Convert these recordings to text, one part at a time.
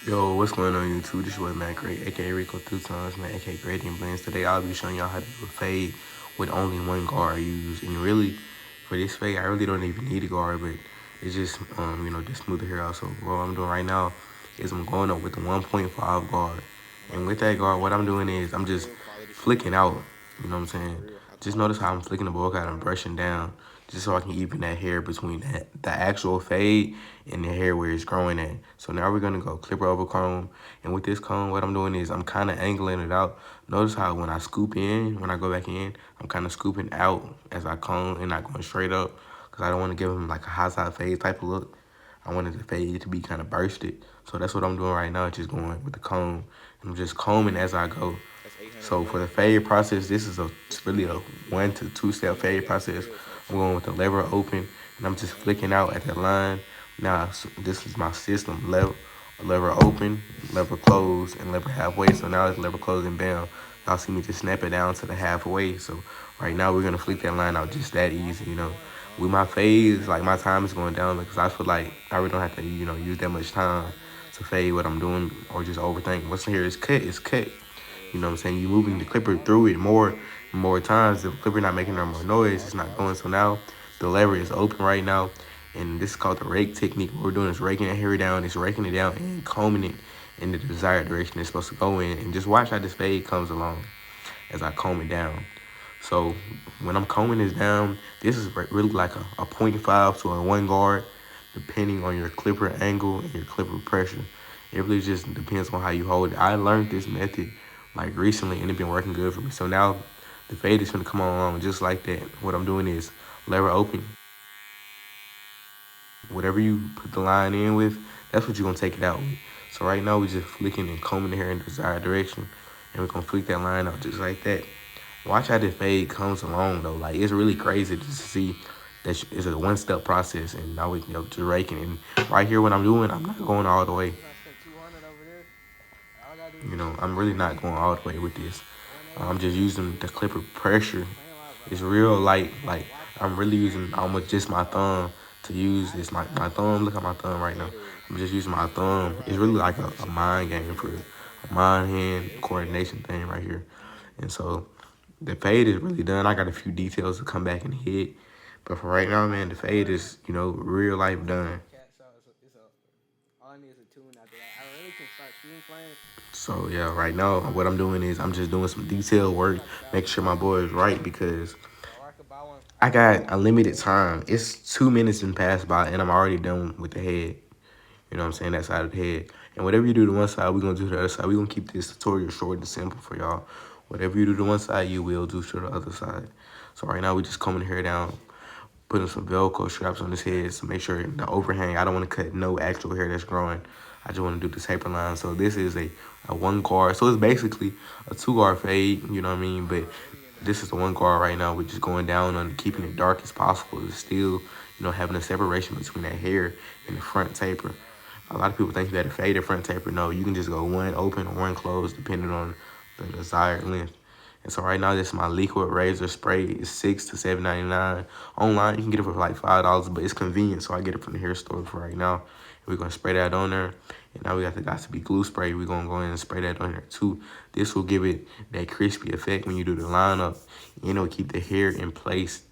Yo, what's going on YouTube? This is your Matt Gray, aka Rico Two Times, man, aka Gradient Blends. Today I'll be showing y'all how to do a fade with only one guard used. And really, for this fade, I really don't even need a guard, but it's just just smooth the hair out. So what I'm doing right now is I'm going up with the 1.5 guard. And with that guard, what I'm doing is I'm just flicking out. You know what I'm saying? Just notice how I'm flicking the ball cut and brushing down, just so I can even that hair between the actual fade and the hair where it's growing at. So now we're gonna go clipper over comb. And with this comb, what I'm doing is I'm kind of angling it out. Notice how when I scoop in, when I go back in, I'm kind of scooping out as I comb and not going straight up, because I don't want to give him like a high side fade type of look. I wanted the fade to be kind of bursted. So that's what I'm doing right now, just going with the comb. And I'm just combing as I go. So for the fade process, this is really a 1 to 2 step fade process. I'm going with the lever open, and I'm just flicking out at the line. Now, this is my system: lever open, lever close, and lever halfway. So now it's lever close and bam. Y'all see me just snap it down to the halfway. So right now we're gonna flick that line out just that easy. With my fades, like my time is going down because I feel like I really don't have to, use that much time to fade what I'm doing or just overthink. What's here is cut, it's cut. You know what I'm saying? You moving the clipper through it more times. The clipper not making no more noise. It's not going. So now the lever is open right now. And this is called the rake technique. What we're doing is raking that hair down. It's raking it down and combing it in the desired direction it's supposed to go in. And just watch how this fade comes along as I comb it down. So when I'm combing this down, this is really like a 0.5 to a 1 guard, depending on your clipper angle and your clipper pressure. It really just depends on how you hold it. I learned this method like recently, and it's been working good for me. So now the fade is gonna come along just like that. What I'm doing is lever open. Whatever you put the line in with, that's what you're gonna take it out with. So right now we're just flicking and combing the hair in the desired direction, and we're gonna flick that line out just like that. Watch how the fade comes along though. Like, it's really crazy to see that it's a 1 step process, and now we just raking. And right here, what I'm doing, I'm not going all the way. I'm really not going all the way with this. I'm just using the clipper pressure. It's real light. Like, I'm really using almost just my thumb to use this. My thumb, look at my thumb right now. I'm just using my thumb. It's really like a mind game for a mind-hand coordination thing right here. And so the fade is really done. I got a few details to come back and hit. But for right now, man, the fade is, real life done. So yeah, right now what I'm doing is I'm just doing some detail work, make sure my boy is right, because I got a limited time. It's 2 minutes and passed by, and I'm already done with the head. You know what I'm saying? That side of the head. And whatever you do to one side, we're going to do to the other side. We're going to keep this tutorial short and simple for y'all. Whatever you do to one side, you will do to the other side. So right now, we just combing the hair down, putting some Velcro straps on his head to make sure the overhang, I don't want to cut no actual hair that's growing. I just want to do the taper line. So this is a 1 guard. So it's basically a 2 guard fade, you know what I mean? But this is the 1 guard right now. We're just going down on keeping it dark as possible. It's still, having a separation between that hair and the front taper. A lot of people think that a faded front taper. No, you can just go 1 open or 1 closed depending on the desired length. And so right now, this is my liquid razor spray. It's $6 to $7.99. Online, you can get it for like $5, but it's convenient, so I get it from the hair store for right now. And we're gonna spray that on there. And now we got the Got2b glue spray. We're gonna go in and spray that on there too. This will give it that crispy effect when you do the lineup. It'll keep the hair in place.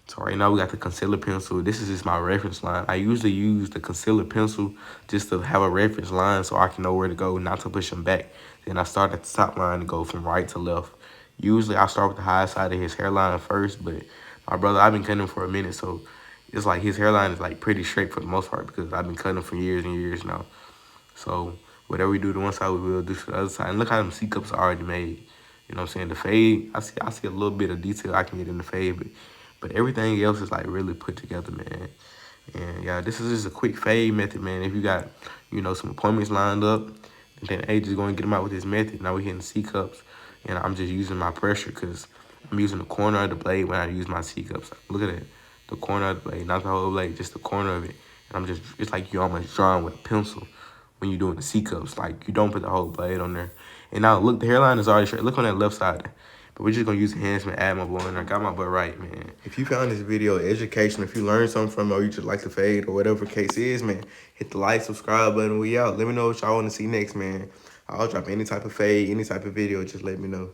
So right now we got the concealer pencil. This is just my reference line. I usually use the concealer pencil just to have a reference line so I can know where to go, not to push them back. Then I start at the top line and go from right to left. Usually I start with the high side of his hairline first, but my brother, I've been cutting him for a minute, so it's like his hairline is like pretty straight for the most part because I've been cutting him for years and years now. So whatever we do to one side, we will do to the other side. And look how them C-cups are already made. You know what I'm saying? The fade, I see a little bit of detail I can get in the fade, but everything else is like really put together, man. And yeah, this is just a quick fade method, man. If you got, some appointments lined up, and then A just going to get them out with this method. Now we're hitting C-cups, and I'm just using my pressure because I'm using the corner of the blade when I use my C-cups. Look at that. The corner of the blade, not the whole blade, just the corner of it. And it's like you're almost drawing with a pencil when you're doing the C-cups. Like, you don't put the whole blade on there. And now, look, the hairline is already straight. Look on that left side. We're just gonna use enhancement, add my boy, and I got my butt right, man. If you found this video educational, if you learned something from it, or you just like the fade, or whatever the case is, man, hit the like, subscribe button. We out. Let me know what y'all want to see next, man. I'll drop any type of fade, any type of video. Just let me know.